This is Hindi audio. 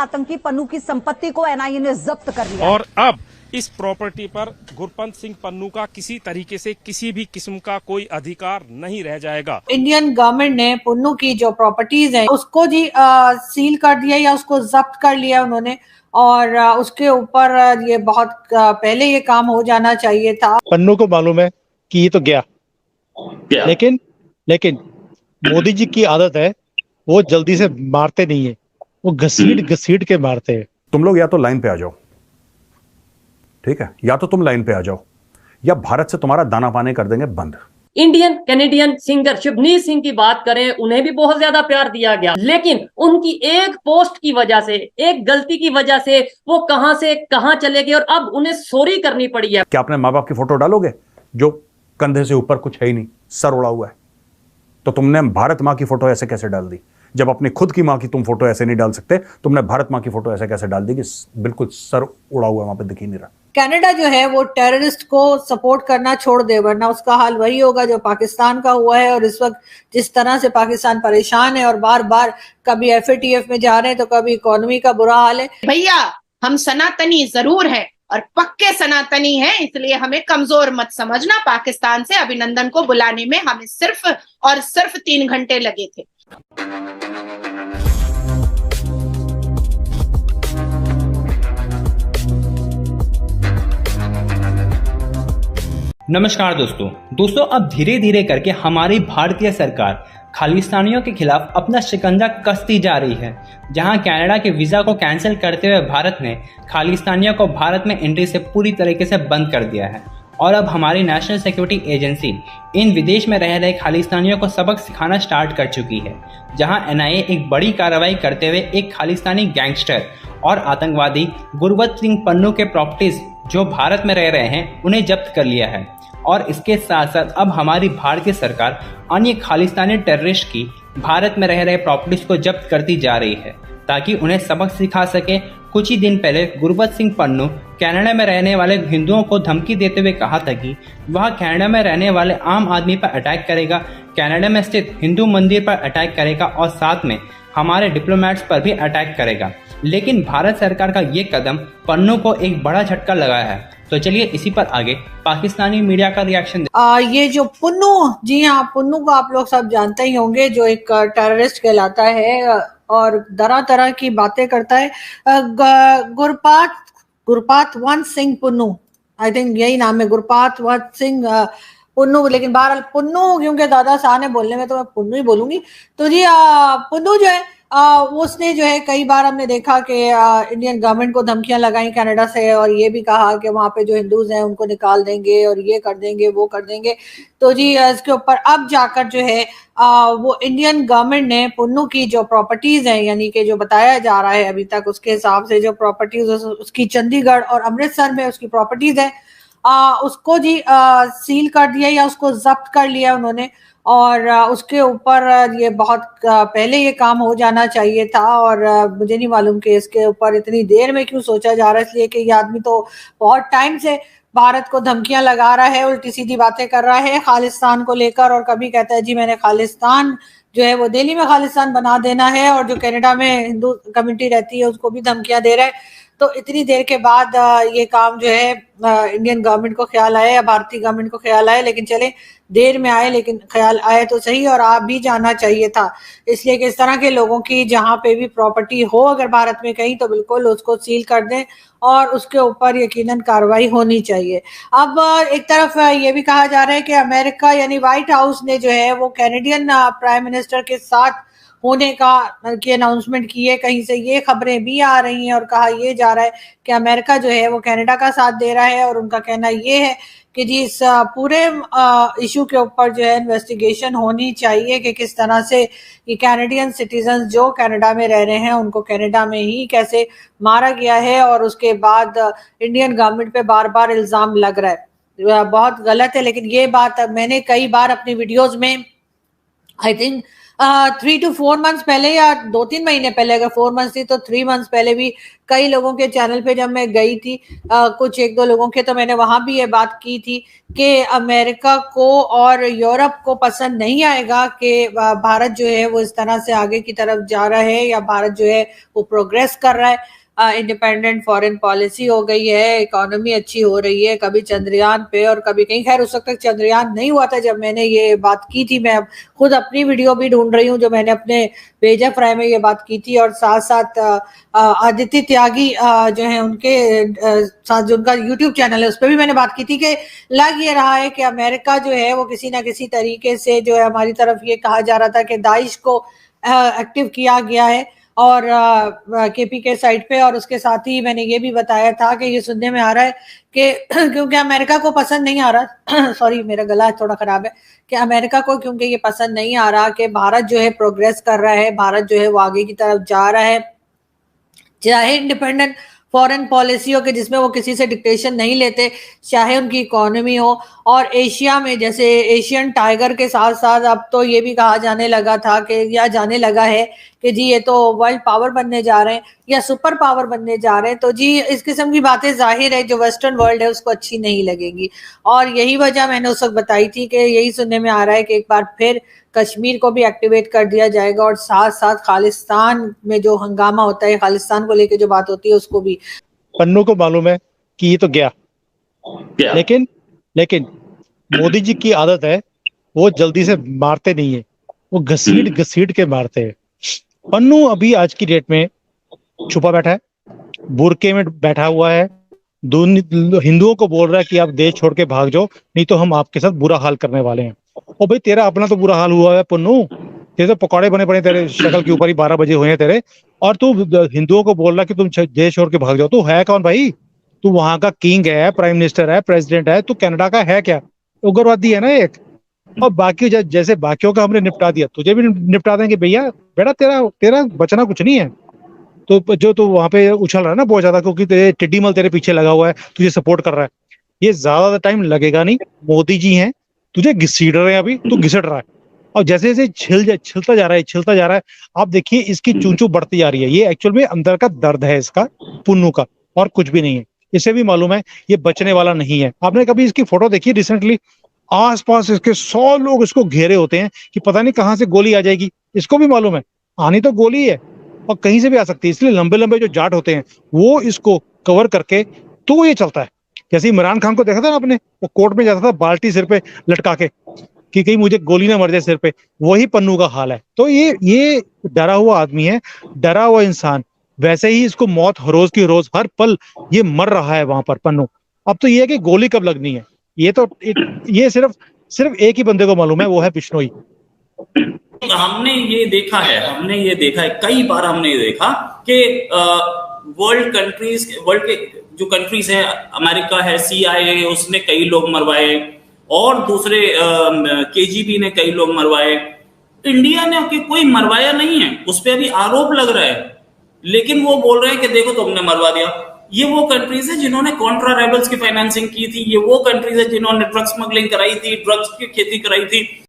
आतंकी पन्नू की संपत्ति को एनआईए ने जब्त कर लिया और अब इस प्रॉपर्टी पर गुरपंत सिंह पन्नू का किसी तरीके से किसी भी किस्म का कोई अधिकार नहीं रह जाएगा। इंडियन गवर्नमेंट ने पन्नू की जो प्रॉपर्टीज है उसको जी सील कर दिया या उसको जब्त कर लिया उन्होंने, और उसके ऊपर ये बहुत पहले ये काम हो जाना चाहिए था। पन्नू को मालूम है कि ये तो गया, लेकिन मोदी जी की आदत है, वो जल्दी से मारते नहीं है, वो घसीट के मारते हैं। तुम लोग या तो लाइन पे आ जाओ, ठीक है, या तो तुम लाइन पे आ जाओ या भारत से तुम्हारा दाना पानी कर देंगे बंद। Indian Canadian singer Shubhneet Singh की बात करें, उन्हें भी बहुत ज्यादा प्यार दिया गया, लेकिन उनकी एक पोस्ट की वजह से, एक गलती की वजह से वो कहां से कहां चले गए और अब उन्हें सॉरी करनी पड़ी है। क्या अपने माँ बाप की फोटो डालोगे जो कंधे से ऊपर कुछ है ही नहीं, सर उड़ा हुआ है? तो तुमने भारत माँ की फोटो ऐसे कैसे डाल दी? जब अपनी खुद की माँ की तुम फोटो ऐसे नहीं डाल सकते, तुमने भारत माँ की फोटो ऐसे कैसे डाल दी कि बिल्कुल सर उड़ा हुआ वहां पे दिख ही नहीं रहा। कनाडा जो है वो टेररिस्ट को सपोर्ट करना छोड़ दे, वरना उसका हाल वही होगा जो पाकिस्तान का हुआ है। और इस वक्त जिस तरह से पाकिस्तान परेशान है और बार बार कभी एफएटीएफ में जा रहे हैं तो कभी इकोनॉमी का बुरा हाल है। भैया हम सनातनी जरूर है और पक्के सनातनी हैं, इसलिए हमें कमजोर मत समझना। पाकिस्तान से अभिनंदन को बुलाने में हमें सिर्फ और सिर्फ 3 घंटे लगे थे। नमस्कार दोस्तों अब धीरे धीरे करके हमारी भारतीय सरकार खालिस्तानियों के खिलाफ अपना शिकंजा कसती जा रही है। जहां कनाडा के वीज़ा को कैंसिल करते हुए भारत ने खालिस्तानियों को भारत में एंट्री से पूरी तरीके से बंद कर दिया है। और अब हमारी नेशनल सिक्योरिटी एजेंसी इन विदेश में रह रहे खालिस्तानियों को सबक सिखाना स्टार्ट कर चुकी है। जहां एनआईए एक बड़ी कार्रवाई करते हुए एक खालिस्तानी गैंगस्टर और आतंकवादी गुरबख्श सिंह पन्नू के प्रॉपर्टीज जो भारत में रह रहे हैं उन्हें जब्त कर लिया है। और इसके साथ साथ अब हमारी भारतीय सरकार अन्य खालिस्तानी टेररिस्ट की भारत में रह रहे प्रॉपर्टीज को जब्त करती जा रही है ताकि उन्हें सबक सिखा सके। कुछ ही दिन पहले गुरबख्श सिंह पन्नू कनाडा में रहने वाले हिंदुओं को धमकी देते हुए कहा था कि वह कनाडा में रहने वाले आम आदमी पर अटैक करेगा, कनाडा में स्थित हिंदू मंदिर पर अटैक करेगा और साथ में हमारे डिप्लोमेट्स पर भी अटैक करेगा। लेकिन भारत सरकार का ये कदम पन्नू को एक बड़ा झटका लगाया है। तो चलिए इसी पर आगे पाकिस्तानी मीडिया का रिएक्शन। ये जो पन्नू, जी हाँ, पन्नू को आप लोग सब जानते ही होंगे, जो एक टेररिस्ट कहलाता है और तरह तरह की बातें करता है। गुरपातवंत सिंह पन्नू, आई थिंक यही नाम है, गुरपातवंत सिंह पन्नू। लेकिन बहरहाल पन्नू, क्योंकि दादा साहब ने बोलने में तो मैं पन्नू ही बोलूंगी। तो जी पन्नू जो है उसने जो है कई बार हमने देखा कि इंडियन गवर्नमेंट को धमकियां लगाई कनाडा से, और ये भी कहा कि वहां पे जो हिंदूज हैं उनको निकाल देंगे और ये कर देंगे वो कर देंगे। तो जी इसके ऊपर अब जाकर जो है वो इंडियन गवर्नमेंट ने पन्नू की जो प्रॉपर्टीज हैं, यानी कि जो बताया जा रहा है अभी तक उसके हिसाब से जो प्रॉपर्टीज उसकी चंडीगढ़ और अमृतसर में उसकी प्रॉपर्टीज है, उसको जी सील कर दिया या उसको जब्त कर लिया उन्होंने। और उसके ऊपर ये बहुत पहले ये काम हो जाना चाहिए था, और मुझे नहीं मालूम कि इसके ऊपर इतनी देर में क्यों सोचा जा रहा है। इसलिए कि ये आदमी तो बहुत टाइम से भारत को धमकियां लगा रहा है, उल्टी सीधी बातें कर रहा है खालिस्तान को लेकर, और कभी कहता है जी मैंने खालिस्तान जो है वो दिल्ली में खालिस्तान बना देना है, और जो कनाडा में हिंदू कम्युनिटी रहती है उसको भी धमकियां दे रहा है। तो इतनी देर के बाद ये काम जो है इंडियन गवर्नमेंट को ख्याल आया या भारतीय गवर्नमेंट को ख्याल आया, लेकिन चले देर में आए, लेकिन ख्याल आए तो सही, और आप भी जाना चाहिए था। इसलिए कि इस तरह के लोगों की जहां पे भी प्रॉपर्टी हो अगर भारत में कहीं, तो बिल्कुल उसको सील कर दें और उसके ऊपर यकीनन कार्रवाई होनी चाहिए। अब एक तरफ ये भी कहा जा रहा है कि अमेरिका यानी व्हाइट हाउस ने जो है वो कैनेडियन प्राइम मिनिस्टर के साथ होने का की अनाउंसमेंट की है। कहीं से ये खबरें भी आ रही हैं और कहा यह जा रहा है कि अमेरिका जो है वो कनाडा का साथ दे रहा है, और उनका कहना ये है कि जी इस पूरे इशू के ऊपर जो है इन्वेस्टिगेशन होनी चाहिए कि किस तरह से ये कैनेडियन सिटीजन जो कनाडा में रह रहे हैं उनको कनाडा में ही कैसे मारा गया है। और उसके बाद इंडियन गवर्नमेंट पे बार बार इल्जाम लग रहा है, बहुत गलत है। लेकिन ये बात मैंने कई बार अपनी वीडियोज में आई थिंक 3 to 4 मंथ्स पहले या 2-3 महीने पहले, अगर 4 मंथ्स थी तो 3 मंथ्स पहले भी कई लोगों के चैनल पे जब मैं गई थी, कुछ 1-2 लोगों के, तो मैंने वहां भी ये बात की थी कि अमेरिका को और यूरोप को पसंद नहीं आएगा कि भारत जो है वो इस तरह से आगे की तरफ जा रहा है, या भारत जो है वो प्रोग्रेस कर रहा है, इंडिपेंडेंट फॉरेन पॉलिसी हो गई है, इकोनॉमी अच्छी हो रही है, कभी चंद्रयान पे और कभी कहीं। खैर उस वक्त तक चंद्रयान नहीं हुआ था जब मैंने ये बात की थी। मैं खुद अपनी वीडियो भी ढूंढ रही हूँ जो मैंने अपने पेज ऑफ राय में ये बात की थी, और साथ साथ आदित्य त्यागी जो है उनके साथ जो उनका यूट्यूब चैनल है उस पर भी मैंने बात की थी कि लग ये रहा है कि अमेरिका जो है वो किसी ना किसी तरीके से जो है हमारी तरफ, ये कहा जा रहा था कि दाइश को एक्टिव किया गया है और केपी के साइड पे, और उसके साथ ही मैंने ये भी बताया था कि ये सुनने में आ रहा है कि क्योंकि अमेरिका को पसंद नहीं आ रहा सॉरी मेरा गला थोड़ा खराब है, कि अमेरिका को क्योंकि ये पसंद नहीं आ रहा कि भारत जो है प्रोग्रेस कर रहा है, भारत जो है वो आगे की तरफ जा रहा है, चाहे इंडिपेंडेंट फॉरेन पॉलिसी हो कि जिसमें वो किसी से डिक्टेशन नहीं लेते, चाहे उनकी इकोनॉमी हो, और एशिया में जैसे एशियन टाइगर के साथ साथ अब तो ये भी कहा जाने लगा था कि, या जाने लगा है कि जी ये तो वर्ल्ड पावर बनने जा रहे हैं या सुपर पावर बनने जा रहे हैं। तो जी इस किस्म की बातें जाहिर है जो वेस्टर्न वर्ल्ड है उसको अच्छी नहीं लगेंगी, और यही वजह मैंने उस वक्त बताई थी कि यही सुनने में आ रहा है कि एक बार फिर कश्मीर को भी एक्टिवेट कर दिया जाएगा, और साथ साथ खालिस्तान में जो हंगामा होता है, खालिस्तान को लेकर जो बात होती है उसको भी। पन्नू को मालूम है कि ये तो गया, लेकिन मोदी जी की आदत है वो जल्दी से मारते नहीं है, वो घसीट घसीट के मारते हैं। पन्नू अभी आज की डेट में छुपा बैठा है, बुरके में बैठा हुआ है, हिंदुओं को बोल रहा है कि आप देश छोड़ के भाग जाओ, नहीं तो हम आपके साथ बुरा हाल करने वाले हैं। और भाई तेरा अपना तो बुरा हाल हुआ है पन्नू, तेरे तो पकौड़े बने पड़े तेरे शक्ल के ऊपर ही, 12 बजे हुए हैं तेरे, और तू हिंदुओं को बोल रहा कि तुम देश छोड़ के भाग जाओ। तू है कौन भाई? तू वहां का किंग है, प्राइम मिनिस्टर है, प्रेसिडेंट है, तू कनाडा का है क्या? उग्रवादी है ना एक। और बाकी जैसे बाकियों का हमने निपटा दिया, तुझे भी निपटा देंगे भैया। बेटा तेरा बचना कुछ नहीं है। तो जो तू वहां पे उछल रहा है ना बहुत ज्यादा, क्योंकि तेरे टिड्डी मल तेरे पीछे लगा हुआ है, तुझे सपोर्ट कर रहा है, ये ज्यादा टाइम लगेगा नहीं। मोदी जी हैं, तुझे घसीट रहे हैं, अभी तू घिसट रहा है, और जैसे जैसे छिलता जा रहा है, आप देखिए इसकी चूंचू बढ़ती जा रही है। ये एक्चुअल में अंदर का दर्द है इसका, पुन्नू का, और कुछ भी नहीं है। इसे भी मालूम है ये बचने वाला नहीं है। आपने कभी इसकी फोटो देखी रिसेंटली? आसपास इसके 100 लोग इसको घेरे होते हैं कि पता नहीं कहां से गोली आ जाएगी। इसको भी मालूम है आनी तो गोली है और कहीं से भी आ सकती है, इसलिए लंबे लंबे जो जाट होते हैं वो इसको कवर करके तो ये चलता है। जैसे इमरान खान को देखा था ना आपने, वो कोर्ट में जाता था बाल्टी सिर पे लटका के कि कहीं मुझे गोली ना मर जाए सिर पे, वही पन्नू का हाल है। तो ये डरा हुआ आदमी है, डरा हुआ इंसान। वैसे ही इसको मौत रोज की रोज, हर पल ये मर रहा है वहां पर पन्नू। अब तो ये है कि गोली कब लगनी है, ये सिर्फ एक ही बंदे को मालूम है, वो है बिश्नोई। हमने ये देखा है कई बार हमने ये देखा कि वर्ल्ड के जो कंट्रीज है, अमेरिका है, CIA उसने कई लोग मरवाए, और दूसरे KGB ने कई लोग मरवाए। इंडिया ने कोई मरवाया नहीं है, उस पर अभी आरोप लग रहा है, लेकिन वो बोल रहे हैं कि देखो तुमने मरवा दिया। ये वो कंट्रीज है जिन्होंने कॉन्ट्रा रेबल्स की फाइनेंसिंग की थी, ये वो कंट्रीज है जिन्होंने ड्रग्स स्मगलिंग कराई थी, ड्रग्स की खेती कराई थी।